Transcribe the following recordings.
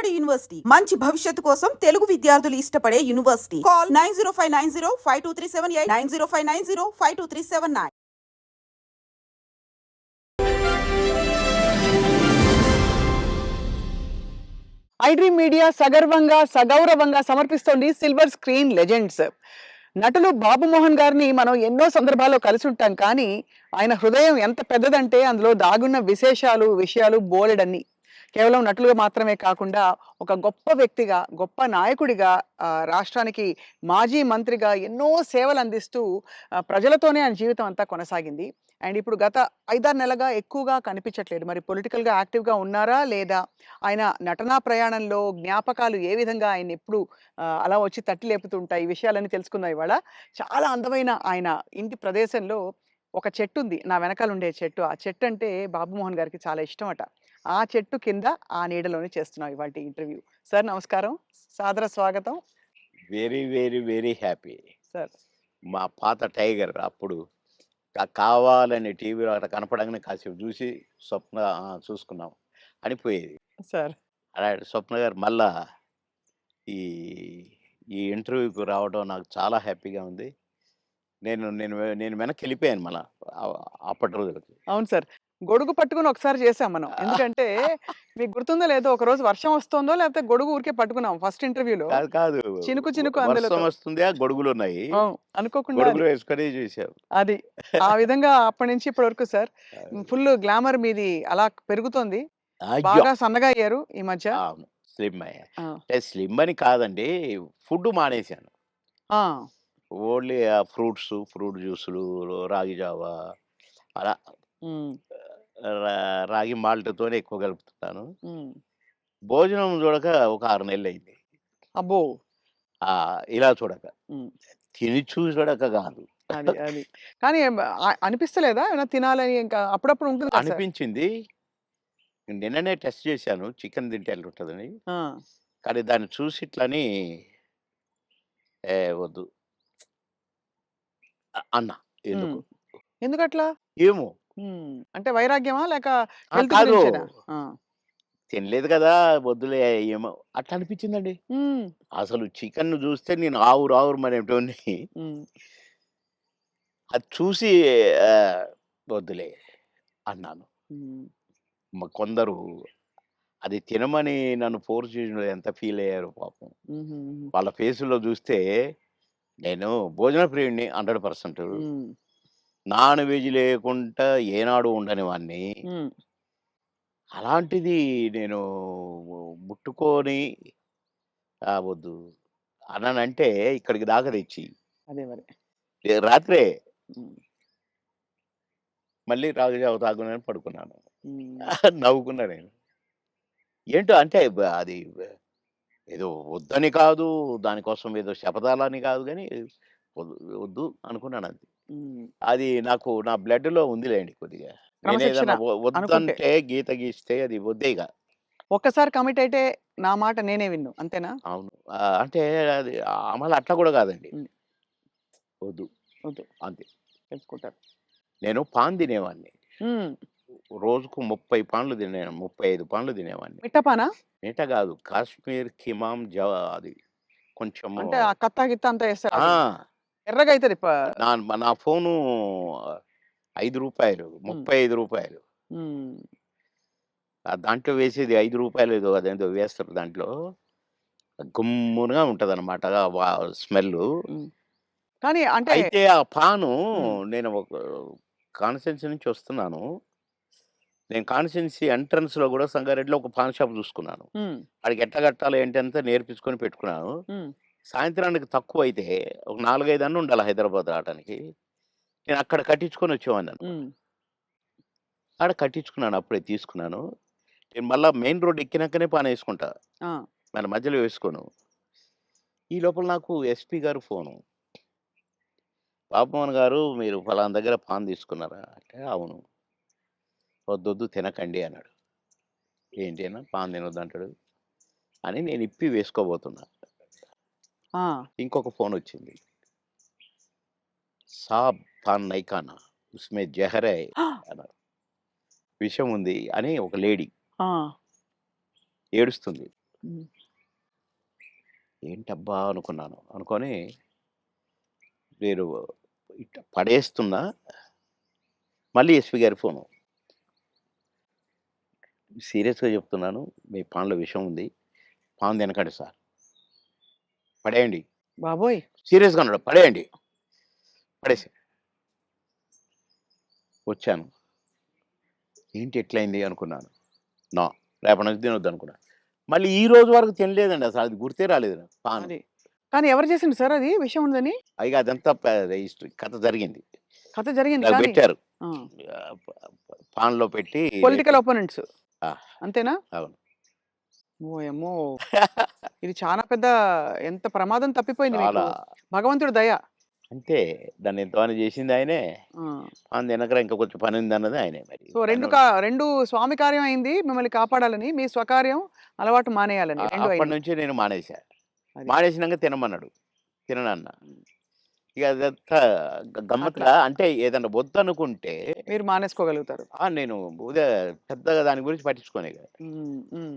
Vijayawada university మంచి భవిష్యత్తు కోసం తెలుగు విద్యార్థులు ఇష్టపడే యూనివర్సిటీ. కాల్ 9059052378 9059052379. ఐడ్రీమ్ మీడియా సగర్వంగా సగౌరవంగా సమర్పిస్తోంది సిల్వర్ స్క్రీన్ లెజెండ్స్. నటులు బాబు మోహన్ గారిని మనం ఎన్నో సందర్భాల్లో కలిసి ఉంటాం, కానీ ఆయన హృదయం ఎంత పెద్దదంటే అందులో దాగున్న విషయాలు బోలెడన్ని. కేవలం నటులుగా మాత్రమే కాకుండా ఒక గొప్ప వ్యక్తిగా, గొప్ప నాయకుడిగా, రాష్ట్రానికి మాజీ మంత్రిగా ఎన్నో సేవలు అందిస్తూ ప్రజలతోనే ఆయన జీవితం అంతా కొనసాగింది. అండ్ ఇప్పుడు గత 5-6 నెలలుగా ఎక్కువగా కనిపించట్లేదు. మరి పొలిటికల్గా యాక్టివ్గా ఉన్నారా లేదా, ఆయన నటనా ప్రయాణంలో జ్ఞాపకాలు ఏ విధంగా ఆయన ఎప్పుడు అలా వచ్చి తట్టి లేపుతుంటాయి, ఈ విషయాలన్నీ తెలుసుకుందాం ఇవాళ. చాలా అందమైన ఆయన ఇంటి ప్రదేశంలో ఒక చెట్టు ఉంది, నా వెనకాల ఉండే చెట్టు. ఆ చెట్టు అంటే బాబు మోహన్ గారికి చాలా ఇష్టం అట. ఆ చెట్టు కింద ఆ నీడలోనే చేస్తున్నాం ఇవాళ ఇంటర్వ్యూ. సార్ నమస్కారం, సాదర స్వాగతం. Very very very happy sir మా పాత టైగర్ అప్పుడు కావాలని టీవీలో అక్కడ కనపడంగానే కాసేపు చూసి స్వప్న చూసుకున్నాం అనిపోయేది. సార్ అలాంటి స్వప్న గారు మళ్ళా ఈ ఈ ఇంటర్వ్యూకి రావడం నాకు చాలా హ్యాపీగా ఉంది. నేను నేను నేను వెనక్కి వెళ్ళిపోయాను మళ్ళా అప్పటి రోజులకి. అవును సార్, గొడుగు పట్టుకుని ఒకసారి చేసాం మనం. ఎందుకంటే మీకు గుర్తుందో లేదో, ఒక రోజు వర్షం వస్తుందో లేకపోతే గొడుగు ఊరికే పట్టుకున్నాం ఫస్ట్ ఇంటర్వ్యూలో. కాదు కాదు చినుకు చినుకు అందులో వర్షం వస్తుంది, గొడుగులు ఉన్నాయి, అనుకోకుండా గొడుగులు వేసుకొని చూసాం. అది ఆ విధంగా అప్పటి నుంచి ఇప్పటి వరకు సార్ ఫుల్ గ్లామర్ మీది అలా పెరుగుతోంది. బాగా సన్నగా అయ్యారు ఈ మధ్య. అవును, స్లిమ్ అయ్యా. అంటే స్లిమ్ అని కాదండి, ఫుడ్ మానేశాను. ఓన్లీ ఫ్రూట్ జ్యూసులు, రాగి జావా, అలా రాగి మాల్ట్తోనే ఎక్కువ కలుపుతున్నాను. భోజనం చూడక ఒక 6 నెలలు అయింది. అబ్బో, ఇలా చూడక, తిని చూడక కాదు. అది అది కానీ అనిపిస్తలేదా ఏమైనా తినాలని? ఇంకా అప్పుడప్పుడు ఉంటుంది అనిపించింది. నిన్ననే టెస్ట్ చేశాను, చికెన్ తింటే ఉంటుందని. కానీ దాన్ని చూసి ఇట్లని వద్దు అన్నా. ఎందుకట్లా? ఏమో, అంటే వైరాగ్యమా లేక కాదు, తినలేదు కదా వద్దులే, ఏమో అట్లా అనిపించిందండి. అసలు చికెన్ చూస్తే నేను ఆవురు మనేటోని, అది చూసి వద్దులే అన్నాను. కొందరు అది తినమని నన్ను ఫోర్స్ చేసిన ఎంత ఫీల్ అయ్యారు పాపం. వాళ్ళ ఫేసులో చూస్తే నేను భోజన ప్రియుడిని 100%. నాన్ వెజ్ లేకుండా ఏనాడు ఉండని వాడిని. అలాంటిది నేను ముట్టుకొని వద్దు అన్నానంటే ఇక్కడికి దాకా తెచ్చి అదే మరి రాత్రే మళ్ళీ రాగజావ తాగునని పడుకున్నాను. నవ్వుకున్నా నేను. ఏంటో అంటే అది ఏదో వద్దని కాదు, దానికోసం ఏదో శపథాలని కాదు, కానీ వద్దు అనుకున్నాను. అది అది నాకు నా బ్లడ్లో ఉందిలేండి కొద్దిగా. నేనేదన్నా వద్దంటే గీత గీస్తే అది వద్దేగా. ఒక్కసారి కమిట్ అయితే నా మాట నేనే విన్ను, అంతేనా? అవును, అంటే అది అమలు అట్లా కూడా కాదండి. వద్దు వద్దు అంతే తెలుసుకుంటారు. నేను పాన్ తినేవాడిని, రోజుకు 30 పాన్లు తినేవాడిని, 35 పాన్లు తినేవాడిని. మిట్టపానా? మిట్ట కాదు, కాశ్మీర్ కిమాం అది కొంచెం అంటే ఆ కత్తా గిత్త అంతా వేస్తారు, ఎర్రగా అవుతుంది. నా ఫోను 5 రూపాయలు, 35 రూపాయలు. దాంట్లో వేసేది 5 రూపాయలు ఏదో అదేందో వేస్తారు, దాంట్లో గుమ్ముగా ఉంటది అనమాట స్మెల్. కానీ అంటే అయితే ఆ పాను, నేను ఒక కాన్స్టిట్యున్సీ నుంచి వస్తున్నాను, నేను కాన్స్టిట్యున్సీ ఎంట్రన్స్ లో కూడా సంగారెడ్డిలో ఒక పాన్ షాప్ చూసుకున్నాను. వాడికి ఎట్లా కట్టాలి ఏంటి అంతా నేర్పించుకొని పెట్టుకున్నాను. సాయంత్రానికి తక్కువ అయితే ఒక 4-5 అన్న ఉండాలి హైదరాబాద్ రావడానికి. నేను అక్కడ కట్టించుకొని వచ్చేవాడిని. అక్కడ కట్టించుకున్నాను, అప్పుడే తీసుకున్నాను. నేను మళ్ళీ మెయిన్ రోడ్ ఎక్కినాకనే పాన్ వేసుకుంటా, మన మధ్యలో వేసుకోను. ఈ లోపల నాకు ఎస్పీ గారు ఫోను, బాబుమోహన్ గారు మీరు ఫలానా దగ్గర పాన్ తీసుకున్నారా అంటే, అవును. వద్దొద్దు తినకండి అన్నాడు. ఏంటి అన్నా, పాన్ తినొద్దు అంటాడు అని నేను ఇప్పి వేసుకోబోతున్నా. ఇంకొక ఫోన్ వచ్చింది, సాబ్ పాన్ నైకానా ఉస్మే జహర్ హై అన్నారు, విషం ఉంది అని. ఒక లేడీ ఏడుస్తుంది. హ్మ్. ఏంటబ్బా! అనుకున్నాను. అనుకోని నేను ఇట్ట పడేస్తున్నా, మళ్ళీ ఎస్పీ గారి ఫోను. సీరియస్‌గా చెప్తున్నాను. మీ పాన్‌లో విషం ఉంది. పాన్ తినకండి సార్. పడేయండి. బాబోయ్! సీరియస్‌గా అన్నాడు. పడేయండి. పడేసా. వచ్చాను. ఏంటి ఇట్లయింది అనుకున్నాను. నో. రేపటి నుంచి తినొద్దనుకున్నా. మళ్ళీ ఈ రోజు వరకు తినలేదండి అసలు. అది గుర్తే రాలేదు నాకు పాను. అది. కానీ ఎవరు చేసిండ్రు సార్ అది విషయం ఉందని? పైగా అదంతా హిస్టరీ కథ జరిగింది. కథ జరిగింది నాకు కానీ పెట్టారు. ఆ! పాన్‌లో పెట్టి పొలిటికల్ ఒపోనెంట్స్ ఆ! అంతేనా? అవును. ఓయమ్మో! ఇది చాలా పెద్ద ఎంత ప్రమాదం తప్పిపోయింది మీకు. చాలా. భగవంతుడి దయ. అంతే. దాన్ని ఎంతమని చేసింది ఆయనే. ఆ! పాన్ తినకరా ఇంకా కొంచెం పనుందన్నది ఆయనే మరి. సో 2 స్వామి కార్యం అయింది మిమ్మల్ని కాపాడాలని. మీ స్వకార్యం అలవాటు మానేయాలని 2 అప్పటి అయినాయి. నుంచి నేను మానేసా. అది. మానేసినంక తినమన్నాడు. తిననన్నా. హ్మ్. ఇక అదంతా అట్లా గమ్మత్తుగా అంటే ఏదన్నా వద్దనుకుంటే మీరు మానేసుకోగలుగుతారు. నేను పెద్దగా దాని గురించి పట్టించుకోను ఇక. హ్మ్. హ్మ్.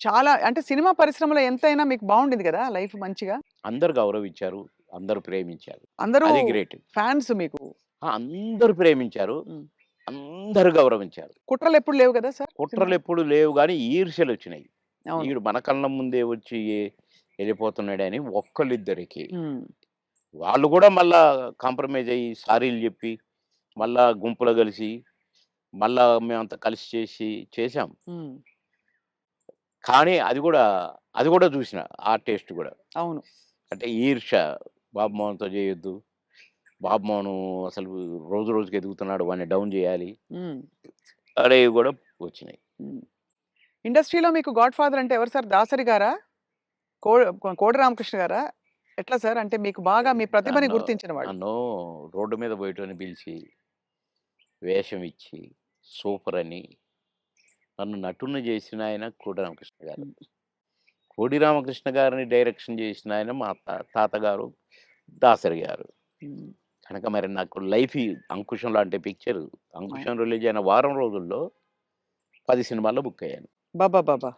చాలా అంటే సినిమా పరిశ్రమలో ఎంతైనా మీకు బావుండింది గదా! లైఫ్ మంచిగా. అందరూ గౌరవించారు. అందరూ ప్రేమించారు. అందరూ అది గ్రేట్. ఫాన్స్ మీకు. అందరూ ప్రేమించారు. హ్మ్. అందరూ గౌరవించారు. కుట్రలెప్పుడు లేవు గదా సార్ సినిమాలో? కుట్రలెప్పుడు లేవు గానీ ఈర్ష్యలొచ్చినాయి. అవును. ఈడు మన కళ్ళ ముందే వచ్చి ఎళ్ళిపోతున్నాడని ఒక్కళ్ళిద్దరికి. హ్మ్. వాళ్ళు గూడా మళ్ళా కాంప్రమైజ్ అయ్యి సారీలు జెప్పి, మళ్ళా గుంపులో గలిసి, మళ్ళా మేమంతా కలిసి చేశాం. హ్మ్. కానీ అది గూడా జూసినా. ఆ టేస్ట్ గూడా. అవును. అంటే ఈర్ష్య. బాబు మోహన్‌తో జేయొద్దు. బాబు మోహను అసలు రోజు రోజుకి ఎదుగుతున్నాడు. వాడిని డౌన్ జేయాలి. హ్మ్. అనేవి గూడా వచ్చినాయి. హ్మ్. ఇండస్ట్రీలో మీకు గాడ్ ఫాదర్ అంటే ఎవరు సార్? దాసరి గారా? కో కోడి రామకృష్ణ గారా? ఎట్లా సార్? అంటే మీకు బాగా మీ ప్రతిభని నన్ను గుర్తించిన వాళ్ళు. నన్ను రోడ్డు మీద బోయేటోడిని పిలిచి, వేషం ఇచ్చి, సూపరని నన్ను నటుడిని జేసిన ఆయన కోడి రామకృష్ణ గారు. హ్మ్. కోడి రామకృష్ణ గారిని డైరెక్షన్ జేసిన ఆయన మా తాతగారు దాసరి గారు. హ్మ్. కనుక మరి నాకు లైఫ్ ఈ 'అంకుశం' లాంటి పిక్చర్ అవును. 'అంకుశం' రిలీజ్ అయిన వారం రోజుల్లో 10 సినిమాల్లో బుక్ అయ్యాను. అబ్బబ్బబ్బా!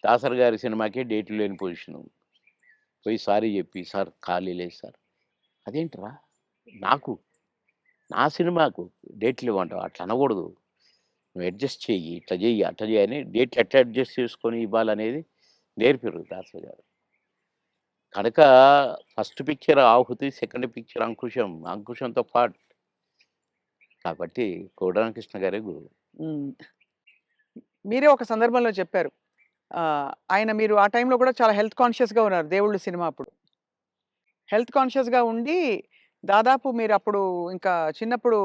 దాసరి గారి సినిమాకే డేట్లు లేని పొజిషను. పోయి సారీ జెప్పి, "సార్ ఖాళీ లేదు సార్." "అదేంట్రా? నాకు, నా సినిమాకు డేట్లు ఇవ్వంటావా? అట్లా అనకూడదు. నువ్వు అడ్జస్ట్ చెయ్యి. ఇట్లా జెయ్యి, అట్లా జెయ్యి" అని డేట్లు ఎట్లా అడ్జస్ట్ చేసుకొని ఇవ్వాలనేది నేర్పిర్రు దాసరి గారు. కనుక ఫస్ట్ పిక్చర్ 'ఆహుతి', సెకండ్ పిక్చర్ 'అంకుశం'. 'అంకుశం'తో పాటు కాబట్టి కోడి రామకృష్ణ గారే గురువు. హ్మ్. మీరే ఒక సందర్భంలో చెప్పారు. ఆయన మీరు ఆ టైంలో కూడా చాలా హెల్త్ కాన్షియస్‌గా ఉన్నారు 'దేవుళ్ళు' సినిమా అప్పుడు. హెల్త్ కాన్షియస్‌గా ఉండి దాదాపు మీరప్పుడు ఇంకా చిన్నప్పుడు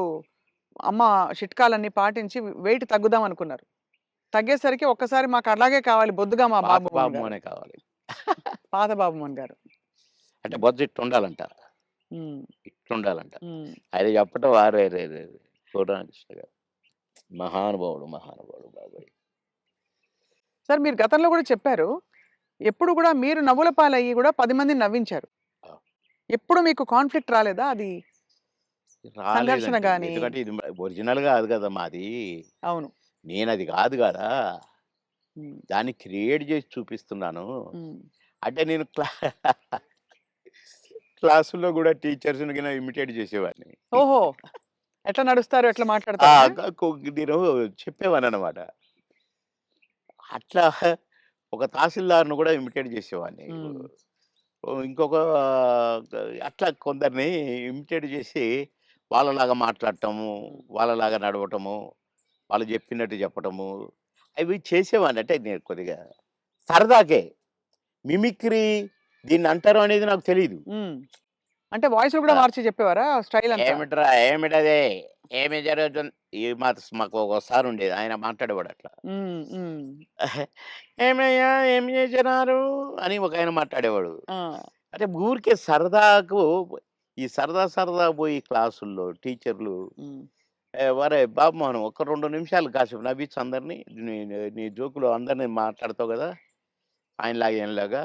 అమ్మ చిట్కాలన్నీ పాటించి వెయిట్ తగ్గుదాం అనుకున్నారు. తగ్గేసరికి ఒక్కసారి మాకు అలాగే కావాలి బొద్దుగా మా పాత బాబు మోహన్ గారు. బాబుమోనే కావాలి. పాత బాబు మోహన్ గారు. అంటే హ్మ్. బొజ్జ ఇట్టుండాలంట. హ్మ్. ఇట్లుండాలంట. హ్మ్. ఆయన చెప్పటం అరెరెరె! కోడి రామకృష్ణ గారు. మహానుభావుడు, మహానుభావుడు బాబోయ్! సార్ మీరు గతంలో కూడా చెప్పారు. ఎప్పుడు కూడా మీరు నవ్వుల పాలయ్యి కూడా 10 మందిని నవ్వించారు. ఆ! ఎప్పుడు మీకు కాన్‌ఫ్లిక్ట్ రాలేదా? అది సంఘర్షణ రాలేదండి. గాని ఎందుకంటే ఇది ఒరిజినల్ కాదు కదా మాది. అవును. నేనది కాదు గదా! హ్మ్. దాన్ని క్రియేట్ చేసి చూపిస్తున్నాను. హ్మ్. అంటే నేను క్లాసుల్లో గూడా టీచర్స్‌ని గిన ఇమిటేట్ చేసేవాడిని. ఓహో! ఎట్లా నడుస్తారు? ఎట్లా ఆ! మాట్లాడతారనా? నేను చెప్పేవాడిననమాట. అట్లా ఒక తహసీల్దార్‌ని గూడా ఇమిటేట్ చేసేవాడిని. హ్మ్. ఇంకొక అట్లా కొందరిని ఇమిటేట్ చేసి వాళ్ళలాగా మాట్లాడటము, హ్మ్. వాళ్ళలాగా నడవటము, వాళ్ళు చెప్పినట్టు చెప్పటము, అవి చేసేవాడిని. అంటే నేను కొద్దిగా సరదాకే. మిమిక్రీ దీన్నంటారు అనేది నాకు తెలీదు. హ్మ్. అంటే వాయిస్‌లు కూడా ఆ! మార్చి చెప్పేవారా స్టైల్ అంతా? "ఏమిట్రా? ఏమిటది? ఏమి జరుగుతుంది?" మాకు ఒక సారుండేది. ఆయన మాట్లాడేవాడు అట్లా. హ్మ్. హ్మ్. "ఏమయ్యా ఏం చేసినారు?" అని ఒకాయన మాట్లాడేవాడు. ఆ! అంటే ఊరికే సరదాకు ఈ సరదా పోయి క్లాసుల్లో టీచర్లు హ్మ్. "ఒరేయ్ బాబు మోహన్ ఒక్క 2 నిమిషాలు కాసేపు నవ్వించు అందరిని. నీ నీ జోక్‌లో అందరిని మాట్లాడతావు గదా! ఆయనలాగా ఈయనలాగా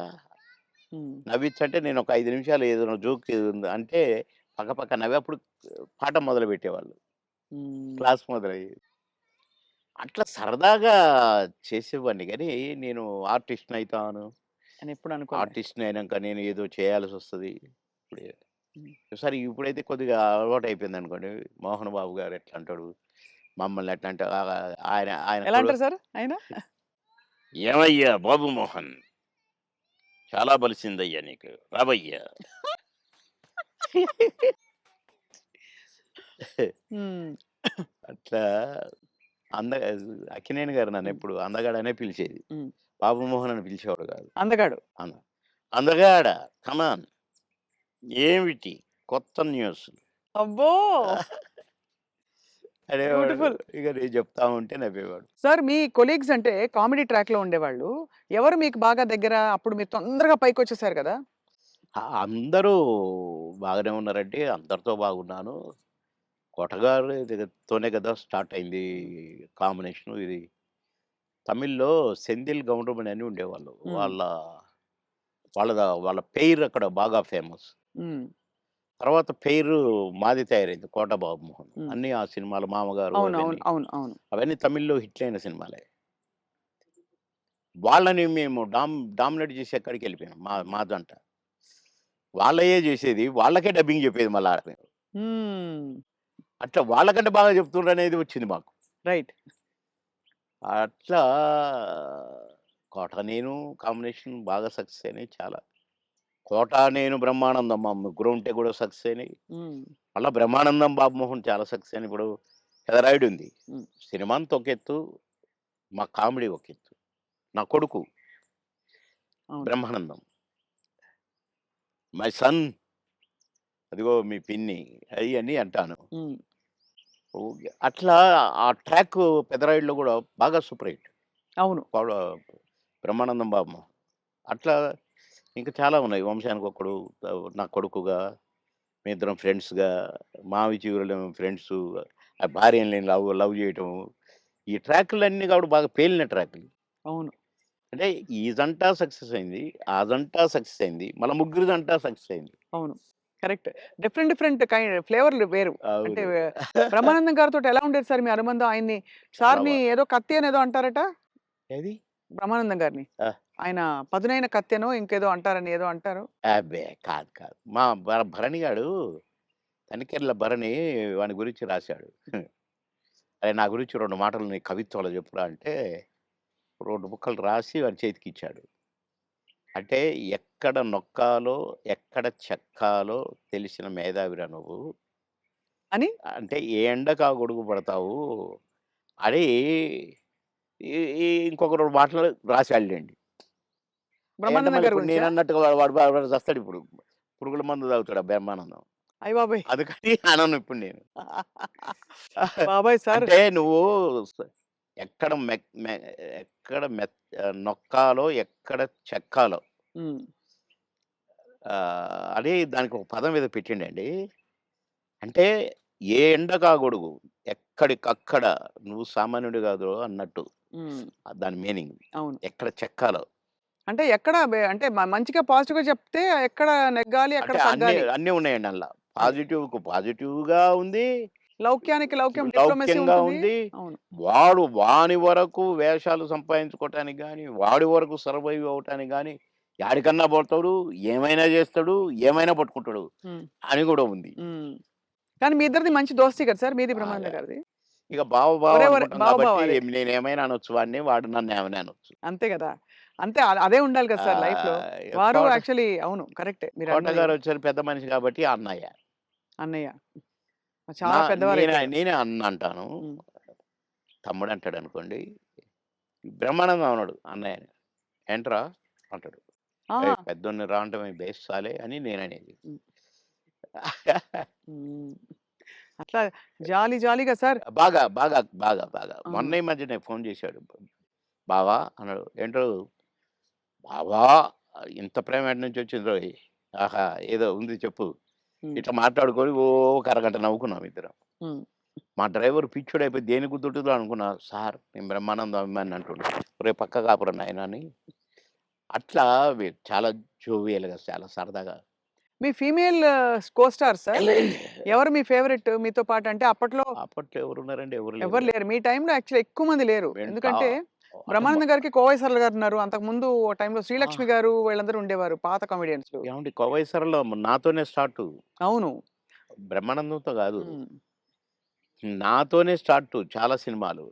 హ్మ్. నవ్వించంటే" నేను ఒక 5 నిమిషాలు ఏదైనా జోక్ ఉంది అంటే పక్క నవ్వి అప్పుడు పాఠం మొదలుపెట్టేవాళ్ళు. హ్మ్. క్లాస్ మొదలయ్యేది. అట్లా సరదాగా చేసేవాడిని గానీ, నేను ఆర్టిస్ట్‌ని అయితాను. అని ఎప్పుడు అనుకోలే. ఆర్టిస్ట్‌ని అయినాక నేను ఏదో చేయాల్సొస్తది. ఇప్పుడే హ్మ్. సరే ఇప్పుడైతే కొద్దిగా అలవాటయిపోయిందనుకోండి. మోహన్ బాబు గారు ఎట్లా అంటాడు, మమ్మల్ని ఎట్లా అంటే ఆయన ఆయన ఎలా చూడు అంటారు సార్ ఆయన? "ఏమయ్యా బాబు మోహన్ చాలా బలిసిందయ్యా నీకు. రావయ్యా." హ్మ్. అట్లా అంద అక్కినేని గారు హ్మ్. నన్నెప్పుడు అందగాడనే పిలిచేది. హ్మ్. బాబు మోహన్ అని పిలిచేవాడు కాదు. అందగాడు. అన్న అందగాడ కమాన్ ఏమిటి కొత్త న్యూస్ అబ్బో! అనేవాడు. బ్యూటిఫుల్. ఇక నేను చెప్తా ఉంటే నవ్వేవాడు. సార్ మీ కొలీగ్స్ అంటే కామెడీ ట్రాక్‌లో ఉండేవాళ్ళు. ఎవరు మీకు బాగా దగ్గర? అప్పుడు మీరు తొందరగా పైకొచ్చేసారు కదా! అందరూ బాగానే ఉన్నారండి. అందరితో బాగున్నాను. కొటగారు తోనే కదా స్టార్ట్ అయింది హ్మ్. కాంబినేషను ఇది. తమిళ్‌లో సెంధిల్ గౌండమణి అని ఉండేవాళ్ళు. హ్మ్. వాళ్ళ పెయిర్ అక్కడ బాగా ఫేమస్. హ్మ్. తర్వాత పెయిర్ మాది తయారైంది 'కోట బాబుమోహన్.' హ్మ్. అన్నీ ఆ సినిమాలు 'మామగారు' అవును. అవును. అవన్నీ. అవును. అవును. అవన్నీ తమిళ్‌లో హిట్లయిన సినిమాలే. వాళ్ళని మేము డామినేట్ చేసి ఎక్కడికెళ్ళిపోయాం మా జంట. వాళ్ళయే జేసేది. వాళ్ళకే డబ్బింగ్ జెప్పేది మళ్ళా మేము. హ్మ్. అట్లా వాళ్ళకంటే బాగా చెప్తుండ్రనేది వచ్చింది మాకు. రైట్. అట్లా 'కోట నేను' కాంబినేషన్ బాగా సక్సెస్ అయినాయి చాలా. 'కోట నేను' 'బ్రహ్మానందం' మా ముగ్గురం ఉంటే కూడా సక్సెస్ అయినాయి. హ్మ్. మళ్ళా 'బ్రహ్మానందం' 'బాబుమోహన్' చాలా సక్సెస్ అయినాయి. ఇప్పుడు 'పెదరాయుడు' ఉంది. హ్మ్. సినిమా అంతా ఒక ఎత్తు, మా కామెడీ ఒక ఎత్తు. నా కొడుకు అవును. 'బ్రహ్మానందం' మై సన్ అదిగో మీ పిన్ని అయన్నీ అంటాను. హ్మ్. ఓకే. అట్లా ఆ ట్రాక్ 'పెదరాయుడులో' గూడా బాగా సూపర్ హిట్. అవును. పవ 'బ్రహ్మానందం బాబు.' అట్లా ఇంకా చాలా ఉన్నాయి. 'వంశానికొక్కడు', నా కొడుకుగా, మేమిద్దరం ఫ్రెండ్స్‌గా, 'మావి చిగురులేమో' ఫ్రెండ్సు, ఆ భార్యని లవ్ లవ్ చేయటము. ఈ ట్రాకులన్నీ కూడా బాగా పేలిన ట్రాకులు. అవును. అంటే ఈ జంట సక్సెస్ అయింది. ఆ జంట సక్సెస్ అయింది. మళ్ళా ముగ్గురి జంట సక్సెస్ అయింది. అవును. కరెక్ట్. డిఫరెంట్ డిఫరెంట్ ఫ్లేవర్‌లు వేరు. అంటే అవును. బ్రహ్మానందం గారితోటి ఎలా ఉండేది సార్ మీ అనుబంధం? ఆయన్ని చాలా సార్‌ని ఏదో కత్తి అనేదో అంటారట? ఏది? బ్రహ్మానందం గారిని. ఆ! ఆయన పదునైన కత్తెనో ఇంకేదో అంటారని ఏదో అంటారు. అబ్బే! కాదు కాదు. మా భరణి గాడు తనికెళ్ళ భరణి వాని గురించి రాశాడు. అరే! నా గురించి 2 మాటలు నీ కవిత్వంలో చెప్పురా అంటే 2 ముక్కలు రాసి వాని చేతికిచ్చాడు. అంటే ఎక్కడ నొక్కాలో, ఎక్కడ చెక్కాలో తెలిసిన మేధావిరా నువ్వు. అని అంటే ఏ ఎండకు ఆ గొడుగు పడతావు అని ఈ ఈ ఇంకొక 2 మాటలు రాసాడులెండి. అయంటే బ్రహ్మానందం మళ్ళీ గారి ఇప్పుడు గురించా? నేనన్నట్టుగా వాడు చస్తాడిప్పుడు. పురుగుల మందు తాగుతాడు ఆ బ్రహ్మానందం. అయ్య బాబోయ్! అందుకని అనను ఇప్పుడు నేను. బాబోయ్! సార్ అంటే నువ్వు స ఎక్కడ మెక్ మె ఎక్కడ నొక్కాలో, ఎక్కడ చెక్కాలో హ్మ్. అని దానికి ఒక పదం ఏదో పెట్టిండండి. అంటే ఏ ఎండకా గొడుగు, ఎక్కడికక్కడ నువ్వు సామాన్యుడు కాదురో అన్నట్టు. హ్మ్. దాని మీనింగ్. అవును. ఎక్కడ చెక్కాలో. అంటే ఎక్కడ అంటే మంచిగా పాజిటివ్‌గా చెప్తే ఎక్కడ నెగ్గాలి, ఎక్కడ అంటే అన్నీ తగ్గాలి. అన్నీ ఉన్నాయండి అందుల. అది. పాజిటివ్‌కు పాజిటివ్‌గా ఉంది. లౌక్యానికి లౌక్యం డిప్లొమసీ లౌక్యంగా ఉంటుంది. ఉంది. అవును. వాని వరకు వేషాలు సంపాదించుకోవటానికి గాని, వాడి వరకు సర్వైవ్ అవ్వటానికి గాని, యాడికన్నా పోతాడు, ఏమైనా చేస్తాడు, ఏమైనా పట్టుకుంటాడు హ్మ్. అని కూడా ఉంది. హ్మ్. కానీ మీ ఇద్దరిది మంచి దోస్తీ కదా సార్! మీది బ్రహ్మానందం బాగా. గారిది. ఇక బావ బావ ఒరే! ఒరే! అనుకుంటాం బావ బావ కాబట్టి అదే. నేనేమైనా అనొచ్చు వాడిని, వాడు నన్నేమైనా అనొచ్చు. అంతే గదా! అంతే అదే ఉండాలి కదా సార్ లైఫ్‌లో. వారు కోట యాక్చువల్లీ అవును. కరెక్టే మీరన్నది. కోటగారు వచ్చారు పెద్ద మనిషి కాబట్టి అన్నయ్య. అన్నయ్య. నా చాలా పెద్దవారైపోయారు. నేనే అన్న అంటాను. హ్మ్. తమ్ముడంటాడనుకోండి. బ్రహ్మానందం అనడు అన్నయ్యని. ఏంట్రా అంటాడు. ఆహా! ఏయ్! పెద్దోడిని రా అంటే బేస్ సాలే అని నేననేది. హ్మ్. హ్మ్. అట్లా జాలీ జాలీగా సార్ బాగా. ఆ! మొన్న ఈ మధ్యనే ఫోను చేశాడు. బావా అన్నాడు. ఏంటో బావా ఇంత ప్రేమ ఎటు నుంచొచ్చిందోయ్! ఆహా! ఏదో ఉంది చెప్పు. హ్మ్. ఇట్లా మాట్లాడుకొని ఓ ఒక అరగంట నవ్వుకున్నాం ఇద్దరం. హ్మ్. మా డ్రైవర్ పిచ్చోడైపోయి దేనికి గుద్దుంటుందో అనుకున్నా. సార్ నేను బ్రహ్మానందం అభిమానిని అంటుండు. ఒరేయ్ పక్కకు ఆపురా నాయనా అని. అట్లా చాలా జోవియల్‌గా చాలా సరదాగా మీ ఫీమేల్ కో స్టార్ సార్ ఎవరు మీ ఫేవరెట్ మీతో పాటు? అంటే అప్పట్లో అప్పట్లో ఎవరున్నారండి? ఎవరు ఎవరు లేరు. లేరు. మీ టైంలో యాక్చువల్లీ ఎక్కువ మంది లేరు. వెంట ఎందుకంటే అంటే బ్రహ్మానందం గారికి కోవై సరళ గారు ఉన్నారు. అంతకుముందు ఓ టైంలో ఆ! శ్రీలక్ష్మి గారు వీళ్ళందరూ ఉండేవారు పాత కామెడియన్స్. ఏవండీ 'కోవై సరళ' నాతోనే స్టార్టు. అవును. బ్రహ్మానందంతో గాదు. హ్మ్. నాతోనే స్టార్టు చాలా సినిమాలు.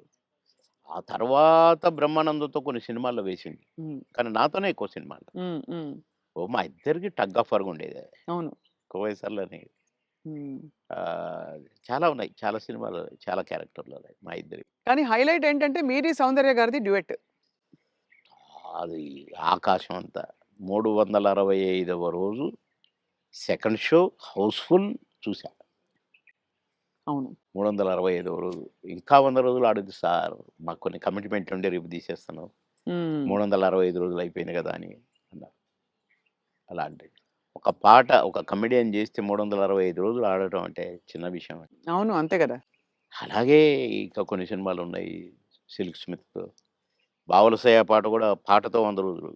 ఆ తర్వాత బ్రహ్మానందంతో కొన్ని సినిమాల్లో వేసింది. హ్మ్. కానీ నాతోనే ఎక్కువ సినిమాలు. హ్మ్. హ్మ్. మా ఇద్దరికి టగ్ ఆఫ్ వార్ ఉండేది. అవును. 'కోవై సరళని' హ్మ్. చాలా ఉన్నాయి. చాలా సినిమాలు, చాలా క్యారెక్టర్‌లు ఉన్నాయి మా ఇద్దరివి. కానీ హైలైట్ ఏంటంటే మీది సౌందర్య గారిది డ్యూయెట్. అది ఆకాశం అంత. 365వ రోజు సెకండ్ షో హౌస్‌ఫుల్ చూసా. అవును. 365వ రోజు. ఇంకా 100 రోజులు ఆడొద్దు సార్. మాకు కొన్ని కమిట్మెంట్ ఉండి రేపు తీసేస్తాను. హ్మ్. 365 రోజులు అయిపోయింది కదా! అని అన్నారు. అలాంటిది. ఒక పాట ఒక కమెడియన్ చేస్తే 365 రోజులు ఆడటం అంటే చిన్న విషయమా? అవును. అంతే గదా! అలాగే ఇంకా కొన్ని సినిమాలున్నాయి. 'సిల్క్ స్మిత్', 'బావలసయ్య' పాట కూడా పాటతో 100 రోజులు.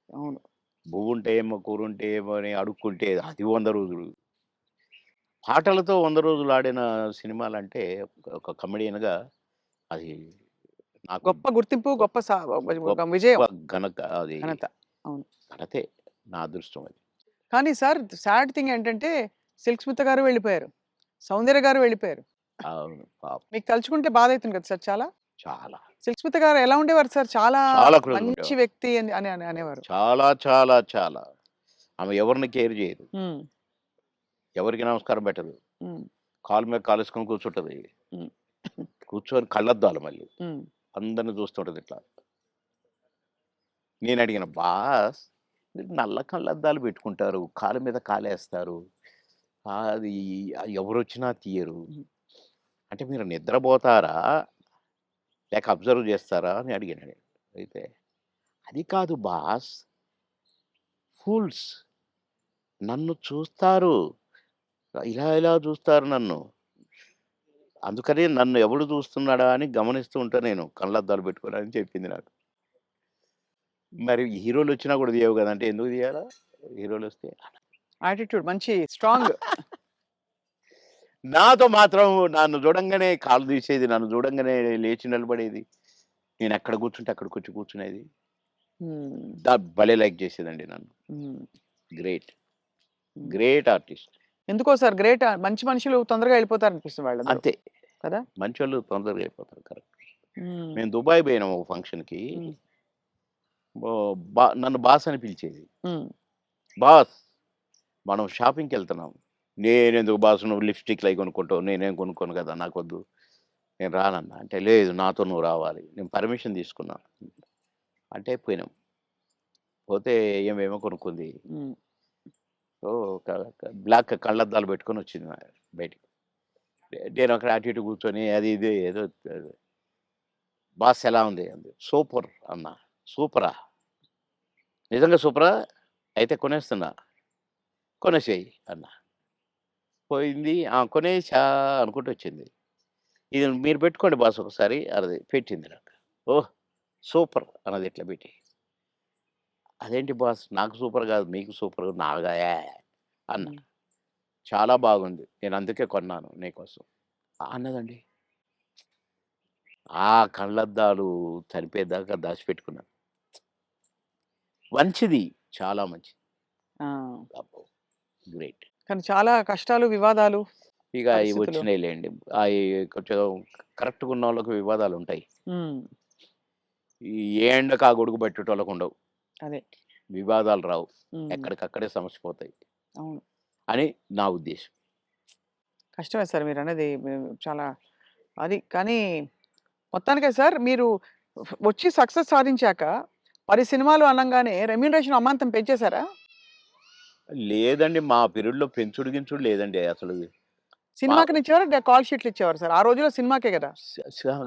అవును. 'బువ్వుంటే ఏమో కూరుంటే ఏమో' అని అడుక్కుంటే అది 100 రోజులు. పాటలతో 100 రోజులు ఆడిన సినిమాలంటే ఒక కమెడియన్‌గా అది నాకు గొప్ప గుర్తింపు, గొప్ప గొప్ప ఒక గొప్ప విజయం, అది ఘనత. అవును. ఘనతే. నా అదృష్టం అది. కానీ సార్ సాడ్ థింగ్ ఏంటంటే 'సిల్క్ స్మిత' గారు వెళ్ళిపోయారు. 'సౌందర్య' గారు వెళ్ళిపోయారు. అవును. పాపం. మీకు తలుచుకుంటే బాధైతుంది కదా సార్ చాలా? చాలా. 'సిల్క్ స్మిత' గారు ఎలా ఉండేవారు సార్? చాలా చాలా క్లోజ్‌గా మంచి ఉండేవారు. వ్యక్తి అని అని అని అనేవారు. చాలా, చాలా, చాలా. ఆమె ఎవరిని కేర్ చేయదు. హ్మ్. ఎవరికీ నమస్కారం పెట్టదు. హ్మ్. కాలు మీద కాలేసుకొని కూర్చుంటది. హ్మ్. కూర్చొని కళ్ళద్దాలు మళ్ళీ. హ్మ్. అందరిని చూస్తుంటది ఇట్లా. నేనడిగాను, "బాస్ మీరు నల్ల కళ్ళద్దాలు పెట్టుకుంటారు. కాలు మీద కాలేస్తారు. అది ఎవరొచ్చినా తీయరు. హ్మ్. అంటే మీరు నిద్రపోతారా? లేక అబ్జర్వ్ చేస్తారా?" అని అడిగాను నేను. అయితే, "అది కాదు బాస్ ఫూల్స్ నన్ను చూస్తారు. ఇలా ఇలా చూస్తారు నన్ను. అందుకని నన్ను ఎవడు చూస్తున్నాడా అని గమనిస్తూ ఉంటా నేను కళ్ళద్దాలు పెట్టుకొని" అని చెప్పింది నాకు. మరి హీరోలొచ్చినా కూడా తీయవు గదా! అంటే ఎందుకు తీయాలా? హీరోలొస్తే? యాటిట్యూడ్ మంచి స్ట్రాంగ్. నాతో మాత్రం నన్ను చూడంగానే కాళ్ళు తీసేది. నన్ను చూడంగానే లేచి నిలబడేది. నేనెక్కడ కూర్చుంటే అక్కడికొచ్చి కూర్చునేది. హ్మ్. భలే లైక్ చేసేదండి నన్ను. హ్మ్. గ్రేట్. హ్మ్. Great artist. ఎందుకో సార్ గ్రేట్ మంచి మనుషులు తొందరగా వెళ్ళిపోతారనిపిస్తుంది వాళ్ళందరూ. అంతే. కదా! మంచోళ్ళు తొందరగా అయిపోతారు. కరెక్ట్. హ్మ్. మేము దుబాయ్ పోయినాం ఒక ఫంక్షన్‌కి. హ్మ్. నన్ను బాస్ అని పిలిచేది. హ్మ్. బాస్ మనం షాపింగ్‌కెళ్తున్నాం. నేనెందుకు బాస్ నువ్వు లిప్‌స్టిక్‌లయి కొనుక్కుంటావు. నేనేం కొనుక్కోను కదా! నాకొద్దు. నేను రానన్నా. అంటే లేదు నాతో నువ్వు రావాలి. నేను పర్మిషన్ తీసుకున్నా. అంటే పోయినాం. పోతే ఏమేమో కొనుక్కుంది. హ్మ్. క క బ్లాక్ కళ్ళద్దాలు పెట్టుకొనొచ్చింది బయటికి. నేను అక్కడ అటు ఇటు కూర్చొని అది ఇది ఏదో బాస్ ఎలా ఉంది? అంది. సూపర్ అన్నా. సూపరా? నిజంగా సూపరా? అయితే కొనేస్తున్నా. కొనేసేయి అన్నా. పోయింది. కొనేసా అనుకుంటూ వచ్చింది. ఇది మీరు పెట్టుకోండి బాస్ ఒకసారి అన్నది. పెట్టింది నాకు. ఓహ్! సూపర్ అన్నది ఇట్లా పెట్టి. అదేంటి బాస్ నాకు సూపర్ కాదు మీకు సూపర్ నాగా అన్నా. హ్మ్. చాలా బాగుంది. నేను అందుకే కొన్నాను నీకోసం. అన్నదండి. ఆ కళ్ళద్దాలు చనిపోయేదాకా దాచిపెట్టుకున్నాను. మంచిది. చాలా మంచిది. ఆ! అబ్బో! గ్రేట్. కానీ చాలా కష్టాలు, వివాదాలు, ఇక అయి పరిస్థితులు. వచ్చినాయిలెండి. అయి కొంచెం కరెక్ట్‌గా ఉన్నోళ్ళకి వివాదాలుంటాయి. హ్మ్. ఏ ఎండకు ఆ గొడుగు పట్టేటోళ్ళకుండవు. అదే. వివాదాలు రావు. హ్మ్. ఎక్కడికక్కడే సమస్య పోతాయి అవును. అని నా ఉద్దేశం. కష్టమే సార్ మీరన్నది చాలా అది కానీ మొత్తానికే సార్ మీరు వచ్చి సక్సెస్ సాధించాక 10 సినిమాలు అనంగానే రెమ్యూనరేషన్ అమాంతం పెంచేసారా? లేదండి మా పీరియడ్‌లో పెంచుడు గించుడు లేదండి అసలు. మా సినిమాకినిచ్చేవారా? కాల్ షీట్లు ఇచ్చేవారా సార్? ఆ రోజుల్లో సినిమాకే గదా!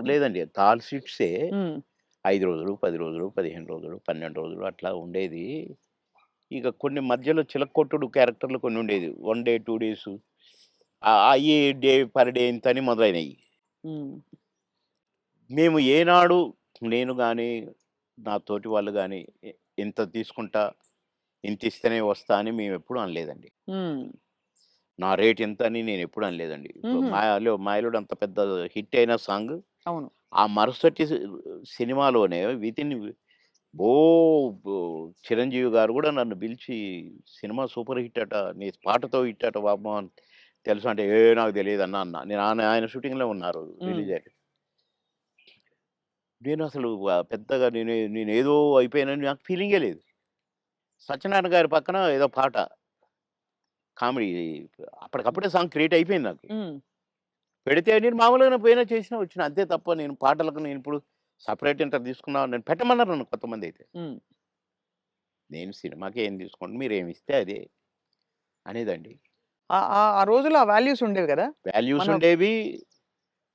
లేదండి. కాల్ షీట్సే హ్మ్. 5 రోజులు, 10 రోజులు, 15 రోజులు, 12 రోజులు అట్లా ఉండేది. ఇక కొన్ని మధ్యలో చిలక్కొట్టుడు క్యారెక్టర్‌లు కొన్ని ఉండేది. 1 డే, 2 డేసు అయ్యి డే పర్ డే ఇంతని మొదలైనయి. హ్మ్. మేము ఏనాడు నేను గాని, నా తోటి వాళ్ళు గాని ఇంత తీసుకుంటా, ఇంత ఇస్తేనే వస్తా అని మేమెప్పుడూ అనలేదండి. హ్మ్. నా రేట్ ఇంత అని నేనెప్పుడు అనలేదండి. ఇప్పుడు హుహు. 'మాయలోడు' అంత పెద్ద హిట్ అయిన సాంగ్. అవును. ఆ మరుసటి సినిమాలోనే వితిన్ ఓ బో చిరంజీవి గారు గూడా నన్ను పిలిచి, "సినిమా సూపర్ హిట్ అట. నీ పాటతో హిట్ అట బాబు" అని తెలుసా అంటే, నాకు తెలీదన్నా" అన్నా. నేను ఆయన షూటింగ్‌లో ఉన్నారు హ్మ్. రిలీజ్ అయ్యి. నేనసలు పెద్దగా నేనేదో అయిపోయానని నాకు ఫీలింగే లేదు. సత్యనారాయణ గారి పక్కన ఏదో పాట కామెడీ హ్మ్. అప్పటికప్పుడే సాంగ్ క్రియేట్ అయిపోయింది నాకు. హ్మ్. పెడితే నేను మామూలుగానే పోయినా చేసినా వచ్చినా. అంతే తప్ప నేను పాటలకు నేనిప్పుడు సెపరేట్ ఇంత తీసుకున్నా నన్ను పెట్టమన్నారు నన్ను కొంతమందైతే. హ్మ్. నేను సినిమాకి ఏం తీసుకోండి మీరేమిస్తే అదే అనేదండి. ఆ ఆ ఆ రోజుల్లో ఆ వాల్యూస్ ఉండేవి గదా! వాల్యూస్ మన ఉండేవి.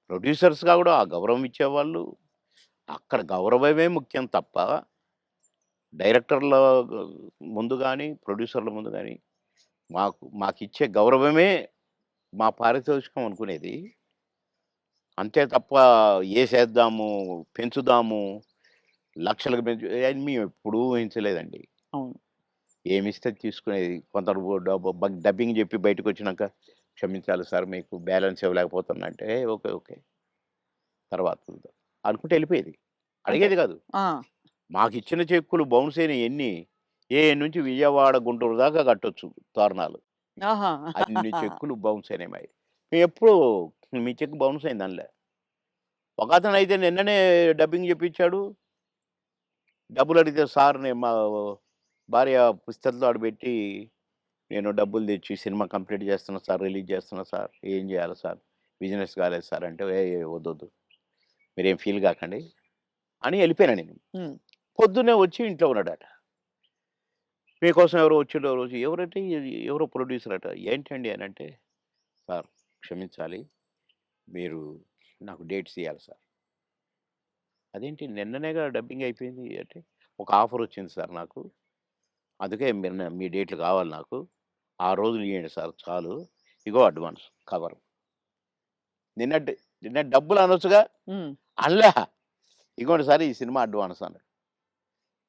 ప్రొడ్యూసర్స్‌గా గూడా ఆ గౌరవం ఇచ్చేవాళ్ళు. అక్కడ గౌరవమే ముఖ్యం తప్ప డైరెక్టర్ల ముందు గాని, ప్రొడ్యూసర్ల ముందు గాని మాకిచ్చే గౌరవమే మా పారితోషికం అనుకునేది. అంతే తప్ప ఏసేద్దాము, పెంచుదాము, లక్షలకు పెంచు అని మేమెప్పుడూ ఊహించలేదండి. అవును. ఏమిస్తే అది తీసుకునేది. కొందరు డబ్బింగ్ జెప్పి బయటకొచ్చినాక, "క్షమించాలి సార్ మీకు బ్యాలెన్స్ ఇవ్వలేకపోతున్నా" అంటే, ఓకే. ఓకే. తర్వాత చూద్దాం అనుకుంటూ ఎళ్ళిపోయేది. అంటే అడిగేది గాదు. ఆ! మాకిచ్చిన చెక్కులు బౌన్స్ అయినయి ఎన్ని, నుంచి విజయవాడ, గుంటూరు దాకా కట్టొచ్చు తోరణాలు. ఆహా! అన్ని చెక్కులు బౌన్స్ అయినాయి మాయి. మేమెప్పుడు మీ చెక్ బౌన్స్ అయిందనలే. ఒకతనైతే నిన్ననే డబ్బింగ్ జెప్పించాడు. డబ్బులడిగితే సార్ నేను మా భార్య పుస్తెలతో ఆడబెట్టి, నేను డబ్బులు తెచ్చి సినిమా కంప్లీట్ చేస్తున్నా సార్, రిలీజ్ చేస్తున్నా సార్. ఏం చేయాలి సార్? బిజినెస్ కాలేదు సార్ అంటే, వద్దొద్దు. మీరేం ఫీల్ కాకండి అని ఎళ్ళిపోయాను నేను. హ్మ్. పొద్దున్నే వచ్చి ఇంట్లో ఉన్నాడట. మీకోసం ఎవరో వచ్చిండ్రు ఆ రోజు. ఎవరంటే ఎవరో ప్రొడ్యూసర్ అట. ఏంటండి అనంటే, సార్ క్షమించాలి. మీరు నాకు డేట్స్ ఇయ్యాలి సార్. అదేంటి నిన్ననేగా డబ్బింగ్ అయిపోయింది అంటే, ఒక ఆఫర్ వచ్చింది సార్ నాకు. అందుకే మీ డేట్లు కావాలి నాకు. ఆ రోజులు ఇయ్యండి సార్ చాలు. ఇగో అడ్వాన్స్ కవరు. నిన్నటి నిన్న డబ్బులు అనొచ్చుగా? హ్మ్. అనలే. ఇగోండి సార్ ఈ సినిమా అడ్వాన్స్ అన్నాడు.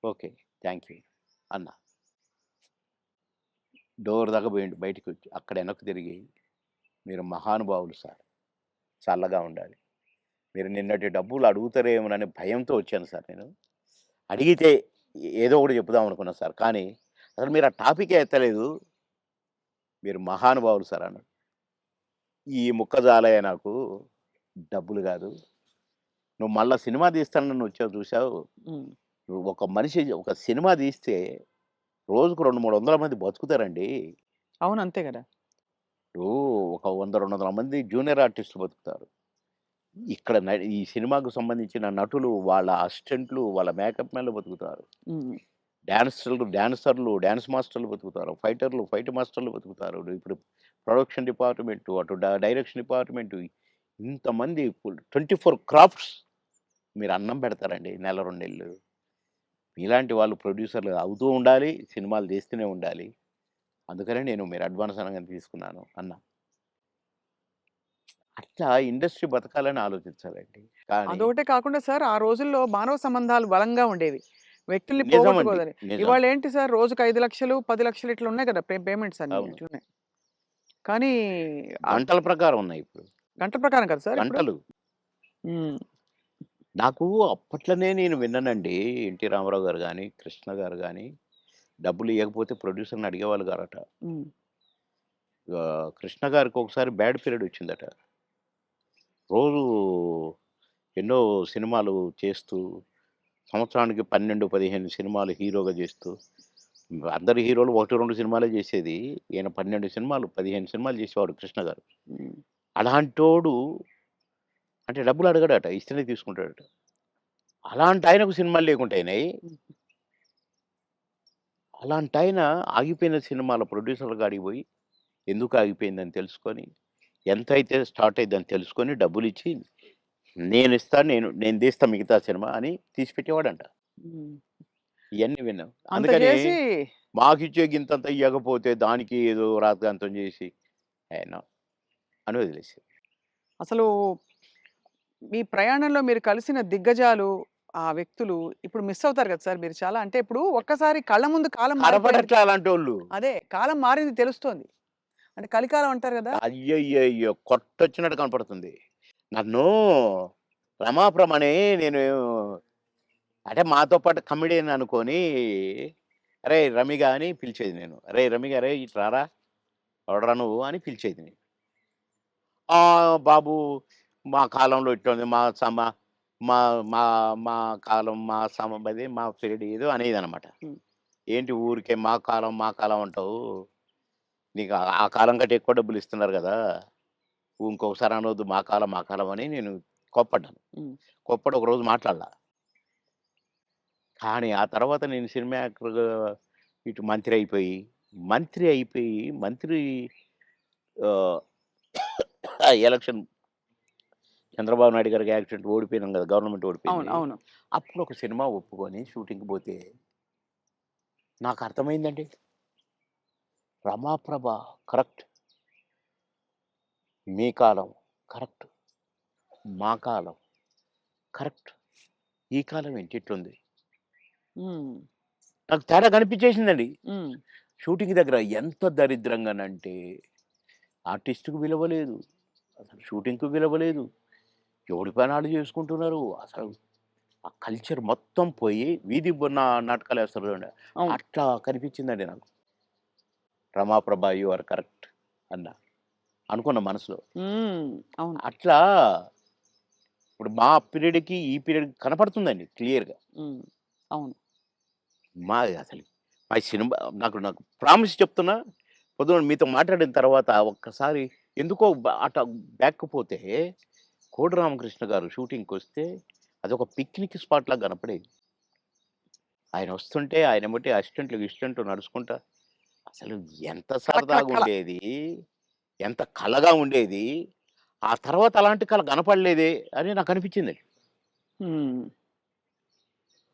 ఓకే. థాంక్ యూ అన్నా. డోర్ దాకా పోయిండు బయటికొచ్చి. అక్కడ వెనక్కి తిరిగి, "మీరు మహానుభావులు సార్. చల్లగా ఉండాలి. మీరు నిన్నటి డబ్బులు అడుగుతారేమోననే భయంతో వచ్చాను సార్ నేను. అడిగితే ఏదో ఒకటి చెప్పుదాం అనుకున్నా సార్. కానీ అసలు మీరు ఆ టాపికే ఎత్తలేదు. మీరు మహానుభావులు సార్" అన్నాడు. ఈ ముక్క చాలయ్య నాకు. డబ్బులు గాదు. నువ్వు మళ్ళా సినిమా తీస్తానని వచ్చావు చూసావు. హ్మ్. నువ్వు ఒక మనిషి ఒక సినిమా తీస్తే రోజుకు 200, 300 మంది బతుకుతారండి. అవును. అంతే గదా! ఇప్పుడు ఒక 100, 200 మంది జూనియర్ ఆర్టిస్టులు బతుకుతారు. ఇక్కడ ఈ సినిమాకు సంబంధించిన నటులు, వాళ్ళ అసిస్టెంట్లు, వాళ్ళ మేకప్ మ్యాన్‌లు బతుకుతారు. హ్మ్. డాన్సర్లు, డాన్స్ మాస్టర్‌లు బతుకుతారు. ఫైటర్లు, ఫైట్ మాస్టర్‌లు బతుకుతారు. ఇప్పుడు ప్రొడక్షన్ డిపార్ట్‌మెంటు, అటు డైరెక్షన్ డిపార్ట్‌మెంటు ఇంతమంది 24 క్రాఫ్ట్స్ మీరు అన్నం పెడతారండి నెల, 2 నెలలు. మీలాంటి వాళ్ళు ప్రొడ్యూసర్‌లు అవుతూ ఉండాలి. సినిమాలు తీస్తూనే ఉండాలి. అందుకనే నేను మీరు అడ్వాన్స్ అనంగానే తీసుకున్నాను అన్నా. అట్లా ఇండస్ట్రీ బతకాలని ఆలోచించాలండి. కానీ అదొకటే కాకుండా సార్ ఆ రోజుల్లో మానవ సంబంధాలు బలంగా ఉండేవి. వ్యక్తుల్ని నిజమండి. పోగొట్టుకోదని. నిజం. ఇవాళేంటి సార్ రోజుకి 5,00,000, 10,00,000 ఇట్లా ఉన్నాయి కదా! పేమెంట్స్ అన్నీ అవును. ఇట్లున్నాయి. కానీ ఆహ్, గంటల ప్రకారం ఉన్నాయి ఇప్పుడు. గంటల ప్రకారం కదా సార్ ఇప్పుడు? గంటలు. హ్మ్. నాకు అప్పట్లోనే నేను విన్నానండి. 'ఎన్టీ రామారావు' గారు గాని, 'కృష్ణ' గారు గాని డబ్బులు ఇయ్యకపోతే ప్రొడ్యూసర్‌ని అడిగేవాళ్ళు గారట. హ్మ్. 'కృష్ణ' గారికి ఒకసారి బ్యాడ్ పీరియడ్ వచ్చిందట. రోజు ఎన్నో సినిమాలు చేస్తూ, సంవత్సరానికి 12, 15 సినిమాలు హీరోగా చేస్తూ, అందరు హీరోలు 1, 2 సినిమాలే చేసేది. ఈయన 12 సినిమాలు, 15 సినిమాలు చేసేవాడు 'కృష్ణ' గారు. హ్మ్. అలాంటోడు అంటే డబ్బులు అడగడట. ఇస్తేనే తీసుకుంటాడట. అలాంటాయనకు సినిమాలు లేకుండా అయినాయి. హ్మ్. అలాంటాయన ఆగిపోయిన సినిమాల ప్రొడ్యూసర్‌ల కాడికి పోయి, ఎందుకు ఆగిపోయిందని తెలుసుకొని, ఎంతైతే స్టార్ట్ అయిద్దని తెలుసుకొని డబ్బులిచ్చి, నేనిస్తాను నేను తీస్తా మిగతా సినిమా అని తీసి పెట్టేవాడంట. హ్మ్. ఇయన్నీ విన్నాం. అంత అందుకని చేసి మాకిచ్చే గింతంత ఇయ్యకపోతే దానికి ఏదో రాద్ధాంతం చేసి, నో అని వదిలేసారు. అసలు మీ ప్రయాణంలో మీరు కలిసిన దిగ్గజాలు ఆ వ్యక్తులు ఇప్పుడు మిస్ అవుతారు కదా సార్ మీరు చాలా. అంటే ఇప్పుడు ఒక్కసారి కళ్ళ ముందు కాలం మారిపోయింది. కనపడట్లే అలాంటోళ్ళు. అదే కాలం మారింది తెలుస్తోంది. అంటే కలికాలం అంటారు కదా! అయ్యయ్యయ్యో! కొట్టొచ్చినట్టు కనపడుతుంది. నన్ను రమాప్రభ అని నేను అంటే మాతో పాటు కమెడియన్ అనుకోని, "అరేయ్! రమిగా" అని పిలిచేది నేను. "అరేయ్! రమిగా అరేయ్! ఇటు రారా, ఎవడురా నువ్వు" అని పిలిచేది నేను. బాబు మా కాలంలో ఇట్లుంది. మా సమ మా మా మా కాలం, మా అదే మా పీరియడ్ ఏదో అనేదనమాట. హ్మ్. ఏంటి ఊరికే మా కాలం అంటావు. నీకు ఆ కాలం కంటే ఎక్కువ డబ్బులు ఇస్తున్నారు గదా! ఇంకొకసారి అనొద్దు మా కాలం అని నేను కోప్పడ్డాను. హ్మ్. కోప్పడి ఒకరోజు మాట్లాడలా. కానీ ఆ తర్వాత నేను సినిమా యాక్టర్‌గా ఇటు మంత్రి అయిపోయి మంత్రి ఆహ్, ఎలక్షన్ చంద్రబాబు నాయుడు గారికి యాక్సిడెంట్ ఓడిపోయినాం గదా! గవర్నమెంట్ అవును. ఓడిపోయింది. అవును. అప్పుడు ఒక సినిమా ఒప్పుకొని షూటింగ్‌కి పోతే నాకర్థమైందండి. రమాప్రభ కరెక్ట్. మీ కాలం కరెక్ట్. మా కాలం కరెక్ట్. ఈ కాలం ఏంటి ఇట్లుంది. హ్మ్. నాకు తేడా కనిపించేసిందండి. హ్మ్. షూటింగ్ దగ్గర ఎంత దరిద్రంగానంటే ఆర్టిస్ట్‌కి విలువ లేదు. అసలు షూటింగ్‌కి విలువ లేదు. ఎవడి పని ఆళ్ళు చేసుకుంటున్నారు. అసలు ఆ కల్చర్ మొత్తం పోయి వీధి నాటకాలేస్తారు చూడండి. అవును. అట్లా కనిపించిందండి నాకు. రమాప్రభ యూ ఆర్ కరెక్ట్ అన్నా. అనుకున్న మనసులో. హ్మ్. అవును. అట్లా ఇప్పుడు మా పీరియడ్‌కి, ఈ పీరియడ్‌కి కనపడుతుందండి క్లియర్‌గా. హ్మ్. అవును. అసలు మా సినిమా నాకు ప్రామిస్ చెప్తున్నా, పొద్దున మీతో మాట్లాడిన తర్వాత ఒక్కసారి ఎందుకో అట బ్యాక్‌కి పోతే, కోడి రామకృష్ణ గారు షూటింగ్‌కొస్తే అదొక పిక్నిక్ స్పాట్‌లాగా కనపడేది. ఆయన వస్తుంటే ఆయన ఎమ్మటే అసిస్టెంట్లు, గిసిస్టెంట్లు నడుచుకుంటా అసలు ఎంత కళ, కళ, కళ. సరదాగుండేది. ఎంత కళగా ఉండేది. ఆ తర్వాత అలాంటి కళ కనపడలేదే అని నాకనిపించిందండి. హ్మ్.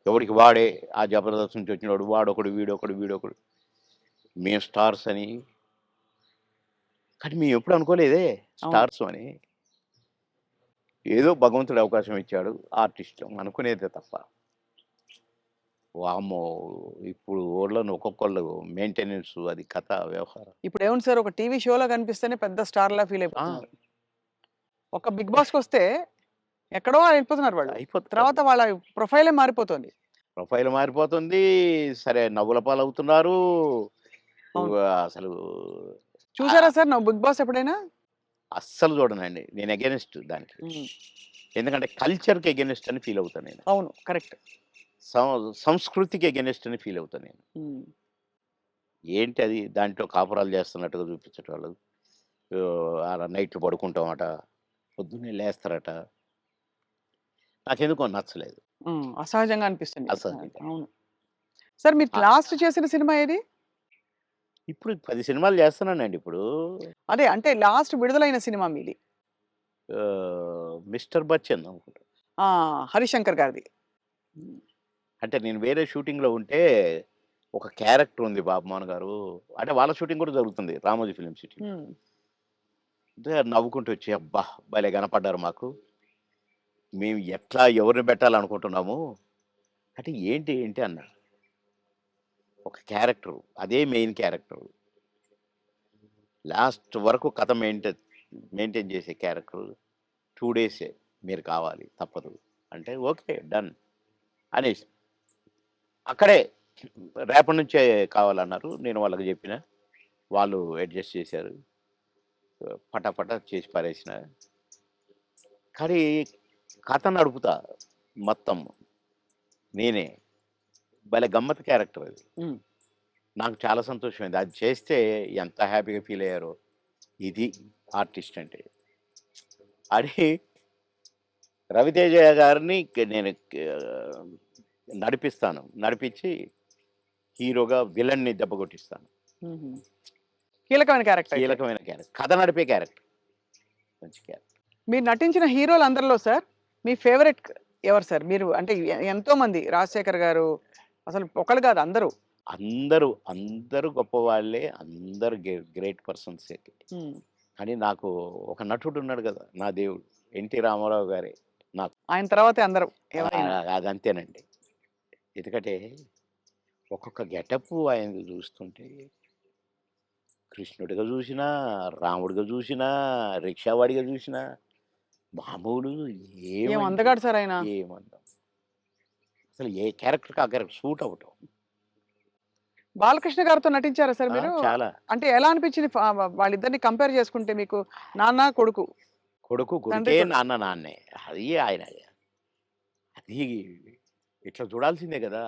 ఎవడికి వాడే ఆ 'జబర్దస్త్' నుంచి వచ్చినోడు వాడొకడు, వీడొకడు. మేము స్టార్స్ అని. కానీ మేమెప్పుడు అనుకోలేదే అవును. స్టార్స్ అని. ఏదో భగవంతుడు అవకాశం ఇచ్చాడు. ఆర్టిస్టులం అనుకునేదే తప్ప. వామ్మో! ఇప్పుడు ఓళ్ళను ఒక్కొక్కళ్ళు మెయింటెనెన్స్ అది కథ, వ్యవహారం. ఇప్పుడేముంది సార్ ఒక టీవీ షోలో కనిపిస్తేనే పెద్ద స్టార్‌లా ఫీల్ ఆ! అయిపోతున్నారు. ఒక 'బిగ్ బాస్'కొస్తే ఎక్కడో వెళ్ళిపోతున్నారు వాళ్ళు. అయిపోతున్నారు. తర్వాత వాళ్ళ ప్రొఫైలే మారిపోతుంది. ప్రొఫైల్ మారిపోతుంది. సరే నవ్వుల పాలవుతున్నారు. అవును. అసలు చూసారా ఆహ్, సార్ నువ్వు 'బిగ్ బాస్' ఎప్పుడైనా? అస్సలు చూడనండి. నేను అగైనిస్ట్ దానికి. హ్మ్. ఎందుకంటే కల్చర్‌కి అగైనిస్ట్ అని ఫీల్ అవుతా నేను. అవును. కరెక్ట్. సంస్కృతికి అగైనిస్ట్ అని ఫీల్ అవుతా నేను. హ్మ్. ఏంటది దాంట్లో కాపురాలు చేస్తున్నట్టుగా చూపించేటోళ్ళు. ఆడ నైట్‌లు పడుకుంటామట. పొద్దున్నే లేస్తారట. నాకెందుకో నచ్చలేదు. హ్మ్. అసహజంగా అనిపిస్తుంది. అసహ్యంగా. అవును. సార్ మీరు ఆహ్, లాస్ట్ చేసిన సినిమా ఏది? ఇప్పుడు 10 సినిమాలు చేస్తున్నానండి ఇప్పుడు. అదే అంటే లాస్ట్ విడుదలైన సినిమా మీది. 'మిస్టర్ బచ్చన్' అనుకుంటా. ఆ! 'హరిశంకర్' గారిది. హ్మ్. అంటే నేను వేరే షూటింగ్‌లో ఉంటే ఒక క్యారెక్టర్ ఉంది బాబుమోహన్ గారు. అంటే వాళ్ళ షూటింగ్ కూడా జరుగుతుంది. రామోజీ ఫిల్మ్ సిటీలో. హ్మ్. అంటే నవ్వుకుంటూ వచ్చి అబ్బా! భలే కనపడ్డారు మాకు. మేము ఎట్లా ఎవరిని పెట్టాలనుకుంటున్నాము. అంటే ఏంటి అన్నా. ఒక క్యారెక్టరు. అదే మెయిన్ క్యారెక్టరు. లాస్ట్ వరకు కథ మెయింటైన్ చేసే క్యారెక్టరు. 2 డేసే మీరు కావాలి తప్పదు. అంటే ఓకే. డన్ అనేసి. అక్కడే రేపటి నుంచే కావాలన్నారు. నేను వాళ్ళకి జెప్పిన. వాళ్ళు అడ్జస్ట్ చేశారు. పటాపటా చేసి పారేసిన. కానీ కథ నడుపుతా మొత్తం నేనే. భలే గమ్మత్తు క్యారెక్టర్ అది. హ్మ్. నాకు చాలా సంతోషమైంది. అది చేస్తే ఎంత హ్యాపీగా ఫీల్ అయ్యారో. ఇది ఆర్టిస్ట్ అంటే. అని రవితేజ గారిని నేను నడిపిస్తాను. నడిపించి హీరోగా విలన్ని దెబ్బ కొట్టిస్తాను. హుహు. కీలకమైన క్యారెక్టర్ అయితే. కీలకమైన క్యారెక్టర్. కథ నడిపే క్యారెక్టర్. మంచి క్యారెక్టర్. మీరు నటించిన హీరోలందరిలో సార్ మీ ఫేవరెట్ ఎవరు సార్? మీరు అంటే ఎంతోమంది 'రాజశేఖర్' గారు అసలు ఒకళ్ళు కాదు అందరూ. అందరూ గొప్పవాళ్ళే. అందరూ గ్రేట్ పర్సన్సే. హ్మ్. కానీ నాకు ఒక నటుడున్నాడు గదా! నా దేవుడు. 'ఎన్టీ రామారావు' గారే. నాకు. ఆయన తర్వాతే అందరూ ఎవరైనా. అదంతేనండి. ఎందుకంటే ఒక్కొక్క గెటప్పు ఆయనది చూస్తుంటే కృష్ణుడిగా చూసినా, రాముడిగా చూసినా, రిక్షావాడిగా చూసినా మామూలు ఏం ఏమండి అందగాడు సార్ ఆయన. ఏమందాం. అసలు ఏ క్యారెక్టర్‌కి ఆ క్యారెక్టర్ సూట్ అవ్వటం. బాలకృష్ణ గారితో నటించారా సార్ మీరు? చాలా. అంటే ఎలా అనిపించింది వాళ్ళిద్దరిని కంపేర్ చేసుకుంటే మీకు? నాన్న, కొడుకు. కొడుకు తండ్రి కొడుకే, కొడుకు. నాన్న నాన్నే. అది ఆయన అది ఇట్లా చూడాల్సిందే గదా!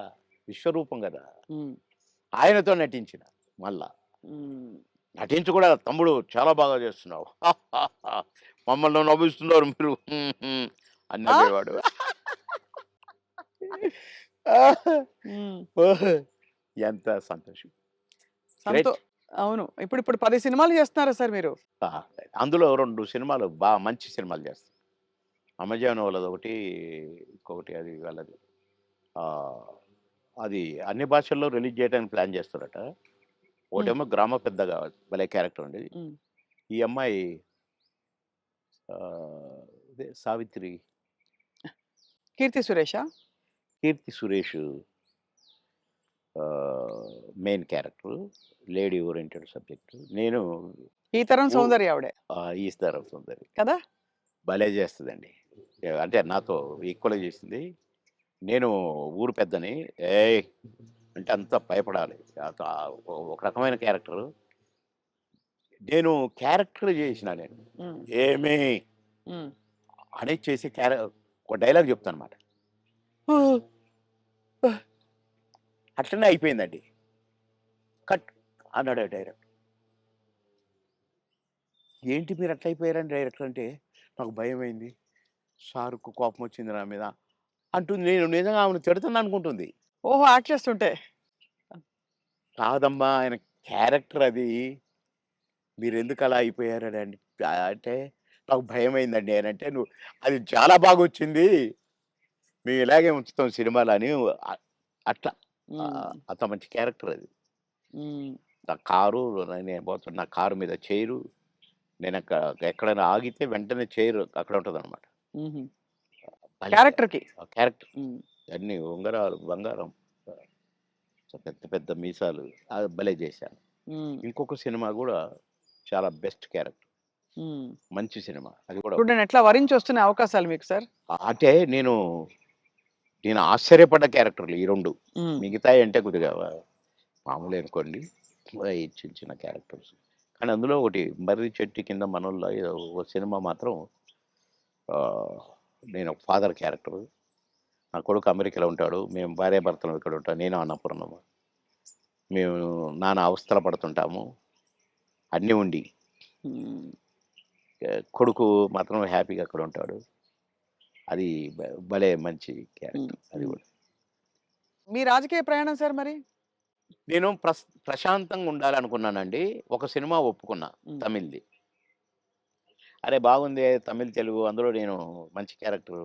విశ్వరూపం గదా! హ్మ్. ఆయనతో నటించిన మళ్ళా. హ్మ్. నటించి కూడా తమ్ముడు చాలా బాగా చేస్తున్నావు. మమ్మల్ని నవ్విస్తున్నారు మీరు అని ఆ! నవ్వేవాడు. హ్మ్. ఓహ్! ఎంత సంతోషం. సంతో గ్రేట్. అవును. ఇప్పుడు 10 సినిమాలు చేస్తున్నారా సార్ మీరు? ఆ! అందులో 2 సినిమాలు మంచి సినిమాలు చేస్తా. అమెజాన్ వాళ్ళదొకటి, ఇంకొకటి అది వాళ్ళది. ఆహ్, అది అన్ని భాషల్లో రిలీజ్ చేయడానికి ప్లాన్ చేస్తారట. హ్మ్. ఒకటేమో గ్రామ పెద్దగా భలే క్యారెక్టర్ ఉండేది. హ్మ్. ఈ అమ్మాయి ఇదే సావిత్రి, 'కీర్తి సురేషా'? Keerthy Suresh main character. Lady oriented subject. నేను ఈ తరం ఊ సౌందర్య ఆవిడే ఈస్తారం సుందరి. కదా? భలే చేస్తదండి. అంటే నాతో ఈక్వల్‌గా చేసింది. నేను ఊరు పెద్దని. ఏయ్! అంటే అంతా భయపడాలి. ఒక రకమైన క్యారెక్టరు. నేను క్యారెక్టర్ చేసినా నేను. హ్మ్. ఏమి హ్మ్. అనేది చేసి ఒక డైలాగ్ చెప్తానన్నమాట. అట్లనే అయిపోయిందండి. కట్ అన్నాడు డైరెక్టర్. ఏంటి మీరు అట్లా అయిపోయారని డైరెక్టర్ అంటే, నాకు భయమైంది. సార్‌కు కోపం వచ్చింది నా మీద అంటుంది. నేను నిజంగా ఆమెను తిడతాననుకుంటుంది. ఓహో! యాక్ట్ చేస్తుంటే. కాదమ్మా ఆయన క్యారెక్టర్ అది. మీరెందుకు అలా అయిపోయారని అంటే, నాకు భయమైందండి అనంటే, నువ్వు అది చాలా బాగొచ్చింది. మేము ఇలాగే ఉంచుతాం సినిమాలో అని అట్లా. హ్మ్. అంత మంచి క్యారెక్టర్ అది. హ్మ్. నా కారు నేను పోతున్న నా కారు మీద చైరు. ఎక్కడైనా ఆగితే వెంటనే చైర్ అక్కడ ఉంటదనమాట. హుహు. భలే క్యారెక్టర్‌కి. ఆ క్యారెక్టర్. హ్మ్. అన్నీ ఉంగరాలు, బంగారం. పెద్ద పెద్ద మీసాలు. అది భలే చేశాను. హ్మ్. ఇంకొక సినిమా గూడా చాలా బెస్ట్ క్యారెక్టర్. హ్మ్. మంచి సినిమా. అది కూడా చూడండి ఎట్లా వరించొస్తున్నాయి అవకాశాలు మీకు సార్. అంటే నేను ఆశ్చర్యపడ్డ క్యారెక్టర్‌లు ఈ 2. హ్మ్. మిగతాయి అంటే కొద్దిగా మామూలే అనుకోండి. ఈ చిన్న చిన్న క్యారెక్టర్స్. కానీ అందులో ఒకటి 'మర్రి చెట్టు కింద మనోళ్ళ' ఏదో ఒక సినిమా మాత్రం ఆహ్, నేను ఒక ఫాదర్ క్యారెక్టరు. నా కొడుకు అమెరికాలో ఉంటాడు. మేము భార్యాభర్తలం ఇక్కడ ఉంటాం. నేను అన్నపూర్ణమ్మ. మేము నానా అవస్థలు పడుతుంటాము. అన్నీ ఉండి. హ్మ్. కొడుకు మాత్రం హ్యాపీగా అక్కడ ఉంటాడు. అది భలే మంచి హ్మ్. క్యారెక్టర్ అది హ్మ్. గూడా. మీ రాజకీయ ప్రయాణం సార్ మరి? నేను ప్రశాంతంగా ఉండాలనుకున్నానండి. ఒక సినిమా ఒప్పుకున్నా హ్మ్. తమిళ్‌ది. అరే! బాగుందే తమిళ్, తెలుగు అందులో నేను మంచి క్యారెక్టరు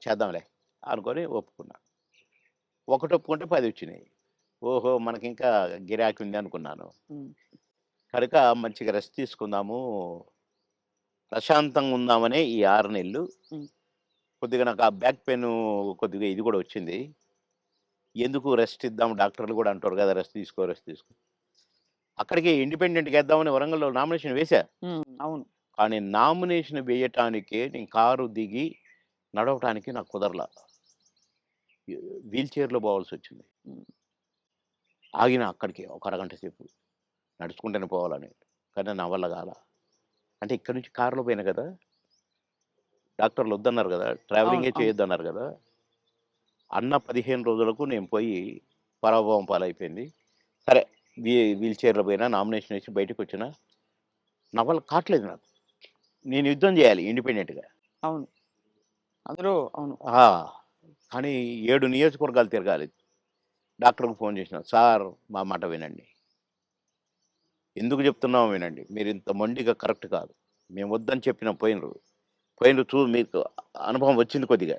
చేద్దాంలే అనుకోని ఒప్పుకున్నా. ఒకటి ఒప్పుకుంటే 10 వచ్చినాయి. ఓహో! మనకింకా గిరాకీ ఉంది అనుకున్నాను. హ్మ్. కనుక మంచిగా రెస్ట్ తీసుకుందాము. ప్రశాంతంగా ఉందామనే ఈ 6 నెలలు. హ్మ్. కొద్దిగా నాకు ఆ బ్యాక్ పెయిను కొద్దిగా ఇది గూడా వచ్చింది. ఎందుకు రెస్ట్ ఇద్దాం డాక్టర్లు గూడా అంటారు గదా! రెస్ట్ తీసుకో, రెస్ట్ తీసుకో. అక్కడికి ఇండిపెండెంట్‌గా ఏద్దామని వరంగల్‌లో నామినేషన్ వేశా. హ్మ్. అవును. కానీ నామినేషన్ వేయటానికే నేను కారు దిగి నడవటానికి నాకు కుదరల. వీల్ చైర్‌లో పోవాల్సొచ్చింది. హ్మ్. ఆగిన అక్కడికి ఒక అరగంట సేపు. నడుచుకుంటూనే పోవాలని. కానీ నా వల్ల గాల. అంటే ఇక్కడి నుంచి కారులో పోయినా గదా! డాక్టర్లు వద్దన్నారు గదా! అవును. ట్రావెలింగే అవును. చేయొద్దన్నారు గదా! అన్న 15 రోజులకు నేను పోయి పరాభవం పాలైపోయింది. సరే వీల్ చైర్‌లో పోయినా, నామినేషన్ ఏసి బయటకొచ్చినా, నా వల్ల కాట్లేదు నాకు. నేను యుద్ధం జేయాలి ఇండిపెండెంట్‌గా. అవును. అందులో అవును. ఆ! కానీ 7 నియోజకవర్గాలు తిరగాలి. డాక్టర్‌కి ఫోన్ చేసినా, "సార్ మా మాట వినండి. ఎందుకు చెప్తున్నామో వినండి. మీరింత మొండిగా కరెక్ట్ కాదు. మేము వద్దని చెప్పినా పోయినరు. పోయినరు మీకు అనుభవం వచ్చింది కొద్దిగా.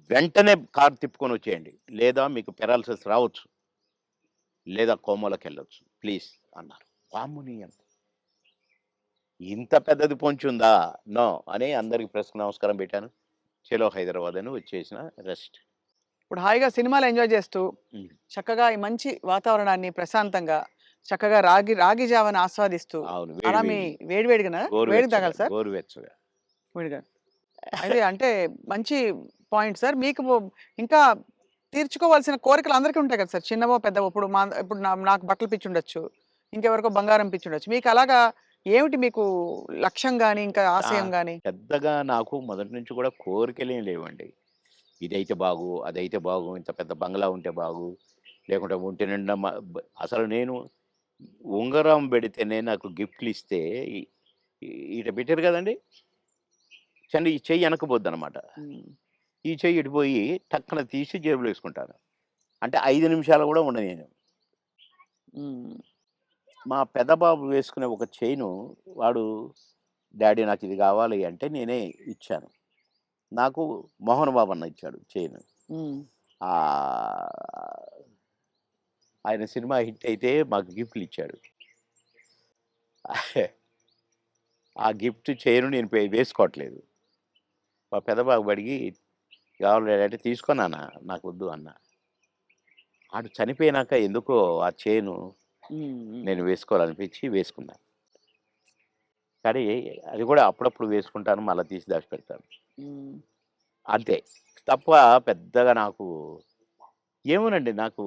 వెంటనే కారు తిప్పుకొనొచ్చేయండి. లేదా మీకు పారాలిసిస్ రావచ్చు. లేదా కోమాలోకెళ్ళొచ్చు. ప్లీజ్" అన్నారు. వామ్మో! నీ యంత ఇంత పెద్దది పొంచుందా? నో అని అందరికి ప్రెస్‌కి నమస్కారం పెట్టాను. చలో హైదరాబాద్ అని వచ్చేసిన రెస్ట్. ఇప్పుడు హాయిగా సినిమాలు ఎంజాయ్ చేస్తూ, హ్మ్. చక్కగా ఈ మంచి వాతావరణాన్ని ప్రశాంతంగా, చక్కగా రాగి జావని ఆస్వాదిస్తూ, అవును. అలా మీ వేడివేడిగానా? వేడిగా గోరువెచ్చగా, తాగాలి సార్? గోరువెచ్చగా. వేడిగా. అయితే అంటే మంచి పాయింట్ సార్. మీకు ఇంకా తీర్చుకోవాల్సిన కోరికలు అందరికీ ఉంటాయి కదా సార్! చిన్నవో, పెద్దవో ఇప్పుడు నాకు బట్టలు పిచ్చుండొచ్చు. ఇంకెవరికో బంగారం పిచ్చుండొచ్చు. మీకు అలాగా ఏమిటి మీకు లక్ష్యం గాని, ఇంకా ఆ! ఆశయం గాని? పెద్దగా నాకు మొదటి నుంచి కూడా కోరికలేం లేవండి. ఇదైతే బాగు, అదైతే బాగు, ఇంత పెద్ద బంగ్లా ఉంటే బాగు, లేకుంటే ఒంటి నిండా అసలు నేను ఉంగరం పెడితేనే నాకు గిఫ్ట్‌లిస్తే ఇ ఇట పెట్టారు కదండీ! ఈ చెయ్యి వెనక్కిపోద్దనమాట. హ్మ్. ఈ చెయ్యి ఇటు పోయి టక్కన తీసి జేబులో ఏసుకుంటాను. అంటే 5 నిమిషాలు కూడా ఉండనియను. హ్మ్. మా పెద్ద బాబు వేసుకునే ఒక చైను వాడు డాడీ నాకిది కావాలి అంటే నేనే ఇచ్చాను. నాకు మోహన్ బాబు అన్న ఇచ్చాడు చైను. హ్మ్. ఆహ్, ఆయన సినిమా హిట్ అయితే మాకు గిఫ్ట్‌లిచ్చాడు. ఆ గిఫ్ట్ చైను నేను వేసుకోవట్లేదు. మా పెద్ద బాబు అడిగి కావాలి డాడీ అంటే తీసుకో నాన్న నాకొద్దు అన్నా. ఆడు చనిపోయినాక ఎందుకో ఆ చైను హ్మ్. హ్మ్. నేను వేసుకోవాలనిపించి వేసుకున్నా. కానీ అది కూడా అప్పుడప్పుడు వేసుకుంటాను. మళ్ళా తీసి దాచిపెడతాను. హ్మ్. అంతే. తప్ప పెద్దగా నాకు ఏమోనండి నాకు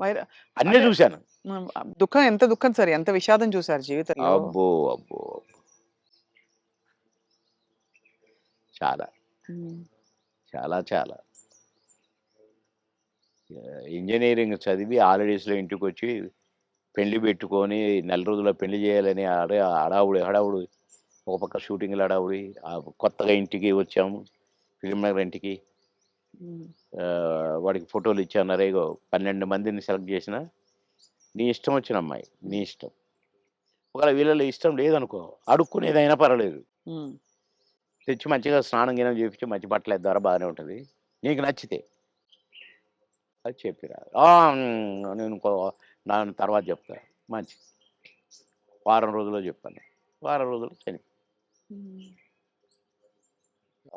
వైర అన్నీ అంటే చూశాను. హ్మ్. దుఃఖం ఎంత దుఃఖం సార్. ఎంత విషాదం చూసారు జీవితంలో. అబ్బో! అబ్బో! చాలా. హ్మ్. చాలా చాలా. ఇంజినీరింగ్ చదివి హాలిడేస్‌లో ఇంటికొచ్చి పెళ్లి పెట్టుకొని నెల రోజుల్లో పెళ్లి చేయాలని హడావుడి, హడావుడి. ఒక పక్క షూటింగ్‌ల హడావుడి. కొత్తగా ఇంటికి వచ్చాము. ఫిల్మ్ నగర్ ఇంటికి. హ్మ్. వాడికి ఫోటోలు ఇచ్చన్నారు. ఇగో 12 మందిని సెలెక్ట్ చేసినా, నీ ఇష్టం వచ్చిన అమ్మాయి. నీ ఇష్టం. ఒకవేళ వీళ్ళలో ఇష్టం లేదనుకో, అడుక్కునేదైనా పర్వాలేదు. హ్మ్. తెచ్చి మంచిగా స్నానం గినం చేపించి మంచి బట్టలేద్దారా బాగానే ఉంటది. నీకు నచ్చితే అది చెప్పిరా. నేను దాని తర్వాత చెప్తా. మంచిది. వారం రోజుల్లో చెప్పాను. వారం రోజుల్లో చనిపోయింది. హ్మ్.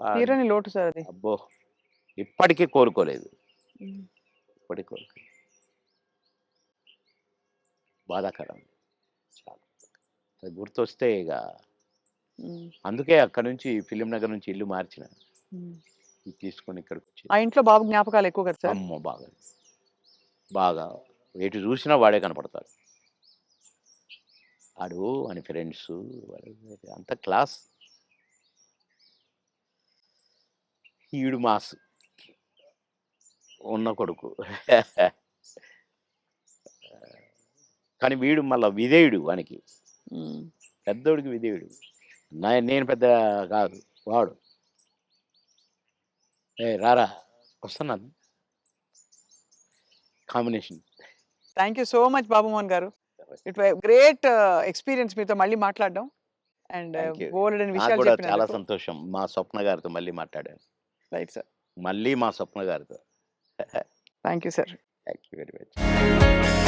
ఆహ్, తీరని లోటు సార్ అది. అబ్బో! ఇప్పటికి కోలుకోలేదు. హ్మ్. ఇప్పటికి కోలుకోలేదు. బాధాకరం. చాలా. అది గుర్తొస్తే ఇగ హ్మ్. అందుకే అక్కడి నుంచి ఫిల్మ్ నగర్ నుంచి ఇల్లు మార్చిన. హ్మ్. ఇది తీసుకొని ఇక్కడికొచ్చి ఆ ఇంట్లో బాబు జ్ఞాపకాలు ఎక్కువ కదా సార్? అమ్మో! బాగా. బాగా. ఎటు చూసినా వాడే కనపడతాడు. ఆడు వాని ఫ్రెండ్సు అంతా క్లాస్. ఈడు మాస్. ఉన్న కొడుకు. కానీ వీడు మళ్ళా విధేయుడు వానికి. హ్మ్. పెద్దోడికి విధేయుడు. నేను పెద్ద కాదు. వాడు. "ఏయ్! రారా వస్తున్నాను." Combination. Thank you so much Babu Mohan గారు. ఇట్ గ్రేట్ ఎక్స్‌పీరియన్స్ మీతో మళ్ళీ మాట్లాడడం. And thank you. బోలెడన్ని నాకు విషయాలు కూడా చాలా చెప్పినందుకు. సంతోషం. మా స్వప్న గారితో మళ్ళీ మాట్లాడాను. Right sir. మళ్ళీ మా స్వప్న గారితో. Thank you sir. Thank you very much.